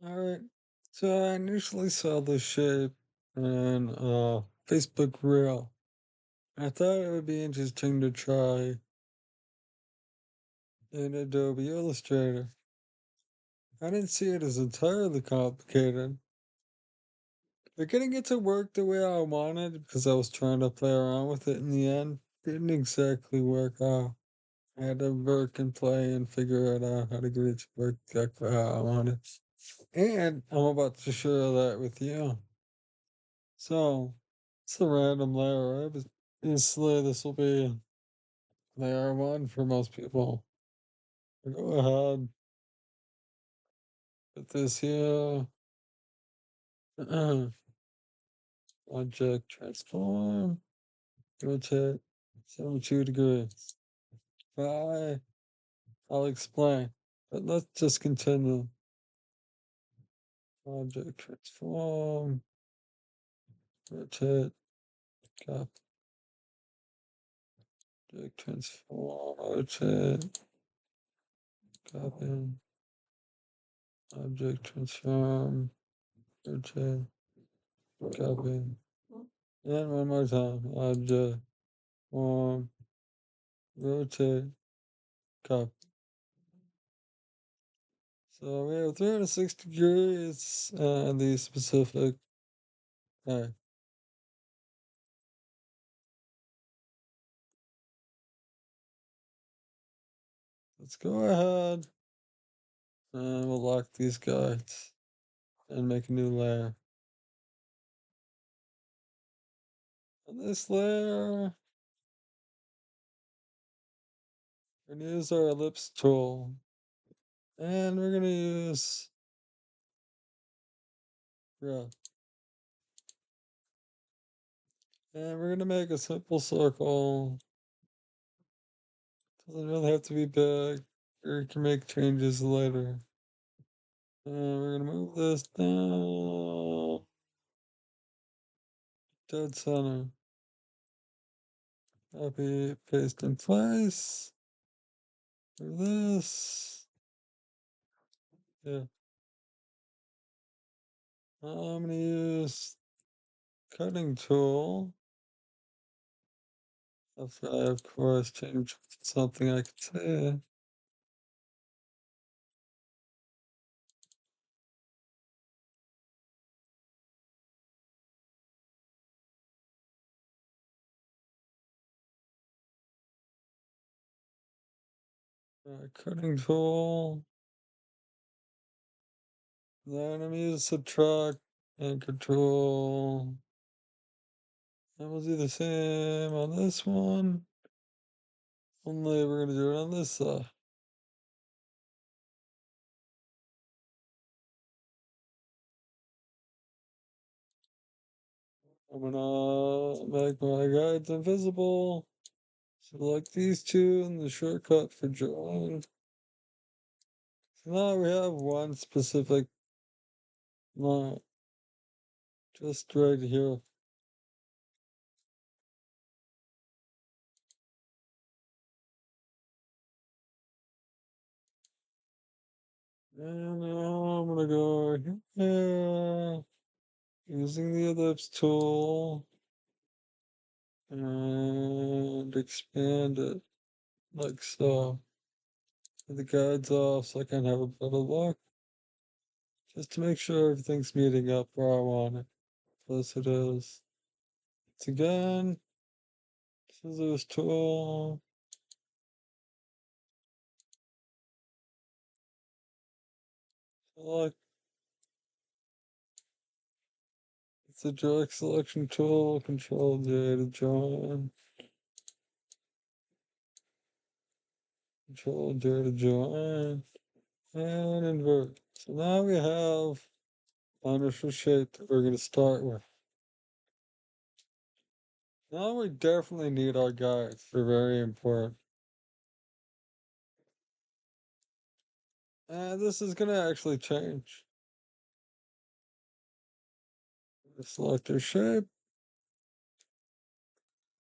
Alright, so I initially saw this shape in Facebook Reel. I thought it would be interesting to try in Adobe Illustrator. I didn't see it as entirely complicated. But getting it to work the way I wanted, because I was trying to play around with it in the end, didn't exactly work out. I had to work and play and figure it out how to get it to work exactly how I wanted. And I'm about to share that with you. So, it's a random layer, right? But obviously, this will be layer one for most people. Go ahead, put this here. Object transform, rotate 72 degrees. Bye. I'll explain. But let's just continue. Object transform, rotate, copy. Object transform, rotate, copy. Object transform, rotate, copy. And one more time. Object, form, rotate, copy. So we have 360 degrees and the specific. Alright, let's go ahead and we'll lock these guys and make a new layer. On this layer, we're gonna use our ellipse tool. And we're gonna use breath. And we're gonna make a simple circle. Doesn't really have to be big. Or you can make changes later. And we're gonna move this down. Dead center. Copy, paste in place. Do this. Yeah. I'm gonna use cutting tool. If I, of course, change something I could say. Cutting tool. Then I'm gonna use subtract and control. And we'll do the same on this one. Only we're gonna do it on this side. I'm gonna make my guides invisible. Select these two in the shortcut for drawing. So now we have one specific line. Just right here. And now I'm gonna go here using the ellipse tool and expand it like so. Put the guides off so I can have a better look. Just to make sure everything's meeting up where I want it. Yes, it is. It's again, scissors tool. Select. It's a direct selection tool. Control J to join. Control J to join. And invert. So now we have our initial shape that we're going to start with. Now we definitely need our guides. They're very important. And this is going to actually change. Select our shape.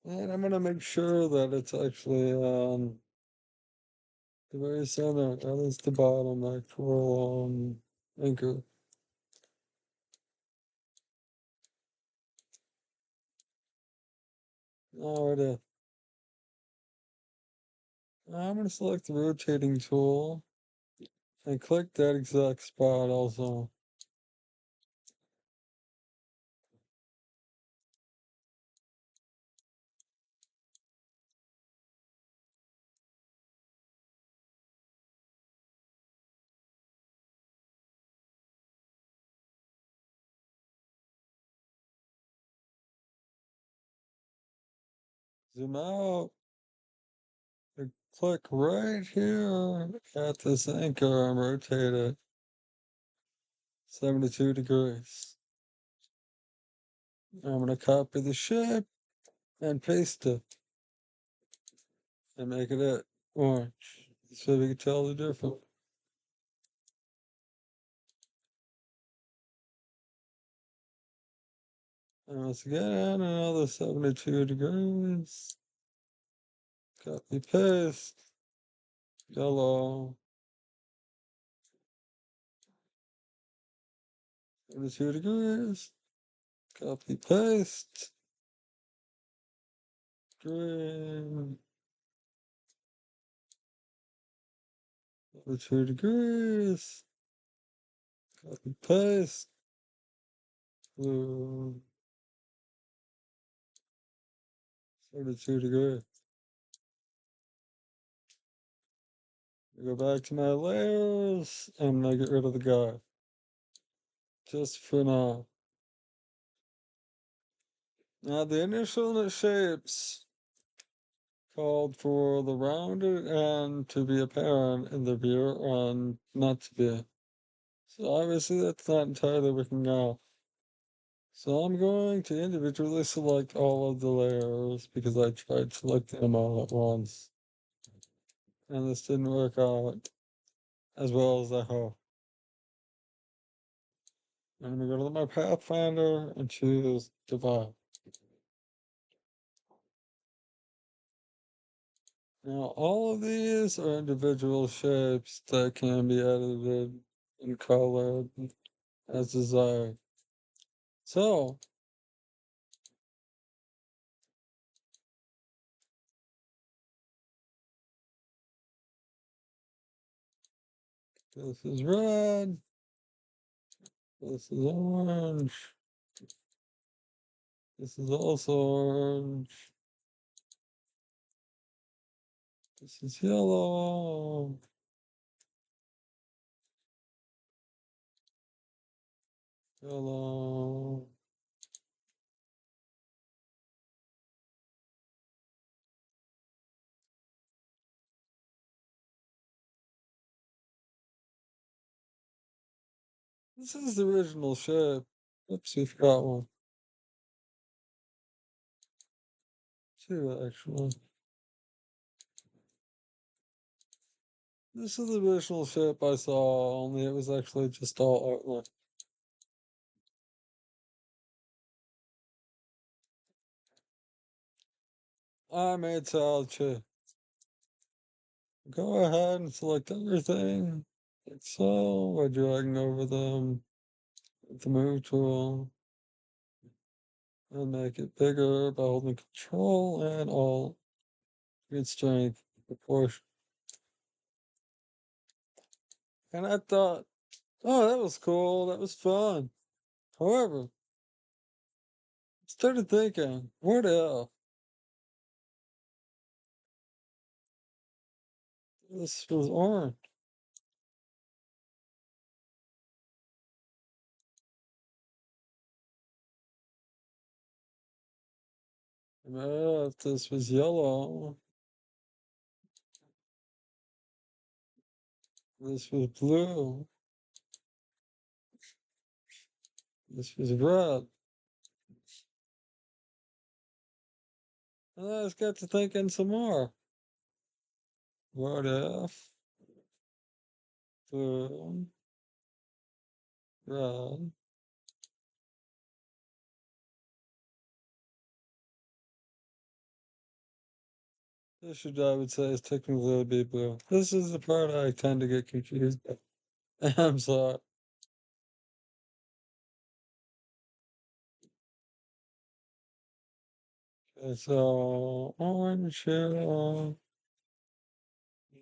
And I'm going to make sure that it's actually on the very center, at least the bottom actual anchor. Now I'm going to select the rotating tool and click that exact spot also. Zoom out and click right here at this anchor and rotate it 72 degrees. I'm going to copy the shape and paste it and make it orange so we can tell the difference. And once again, another 72 degrees. Copy paste. Yellow. 72 degrees. Copy paste. Green. 72 degrees. Copy paste. Blue. 72 degrees. I go back to my layers and I get rid of the guy. Just for now. Now the initial shapes called for the rounded end to be apparent in the view and not to be. So obviously that's not entirely working out. So I'm going to individually select all of the layers because I tried selecting them all at once. And this didn't work out as well as I hoped. I'm going to go to my Pathfinder and choose Divide. Now all of these are individual shapes that can be edited and colored as desired. So this is red. This is orange. This is also orange. This is yellow. Yellow. This is the original shape. Oops, we forgot one. Two, actually. This is the original shape I saw, only it was actually just all outline. I made salad chips. Go ahead and select everything, like so, by dragging over them with the move tool, and make it bigger by holding Control and Alt. Good strength, proportion. And I thought, oh, that was cool, that was fun. However, I started thinking, what if this was orange? If this was yellow, this was blue, this was red. And I just got to thinking some more. What if blue, red, this should, I would say, is technically be blue. This is the part I tend to get confused by. I'm sorry. It's orange here.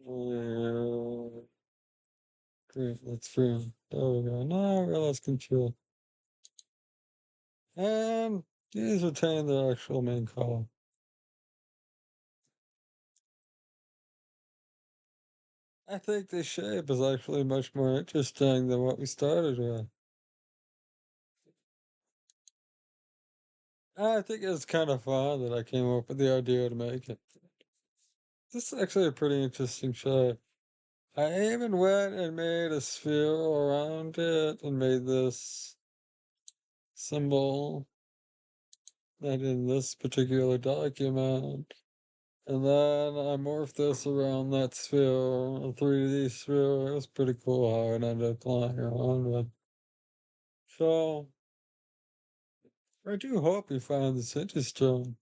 Yeah, green. That's green. There we go. Now I realize control. And these retain their actual main color. I think the shape is actually much more interesting than what we started with. I think it's kind of fun that I came up with the idea to make it. This is actually a pretty interesting shape. I even went and made a sphere around it and made this symbol that in this particular document. And then I morphed this around that sphere, a 3D sphere. It was pretty cool how it ended up flying around with. So I do hope you find this interesting.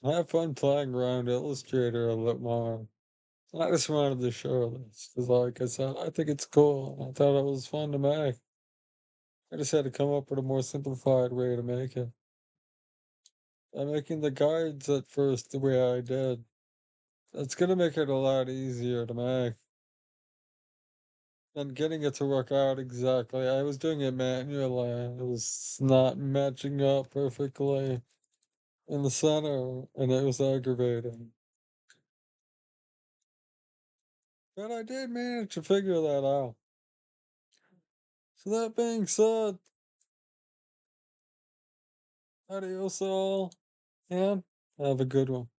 I have fun playing around Illustrator a little more. I just wanted to share this because, like I said, I think it's cool. I thought it was fun to make. I just had to come up with a more simplified way to make it. By making the guides at first the way I did, it's gonna make it a lot easier to make. And getting it to work out exactly. I was doing it manually. It was not matching up perfectly in the center, and it was aggravating. But I did manage to figure that out. So that being said, adios all, and have a good one.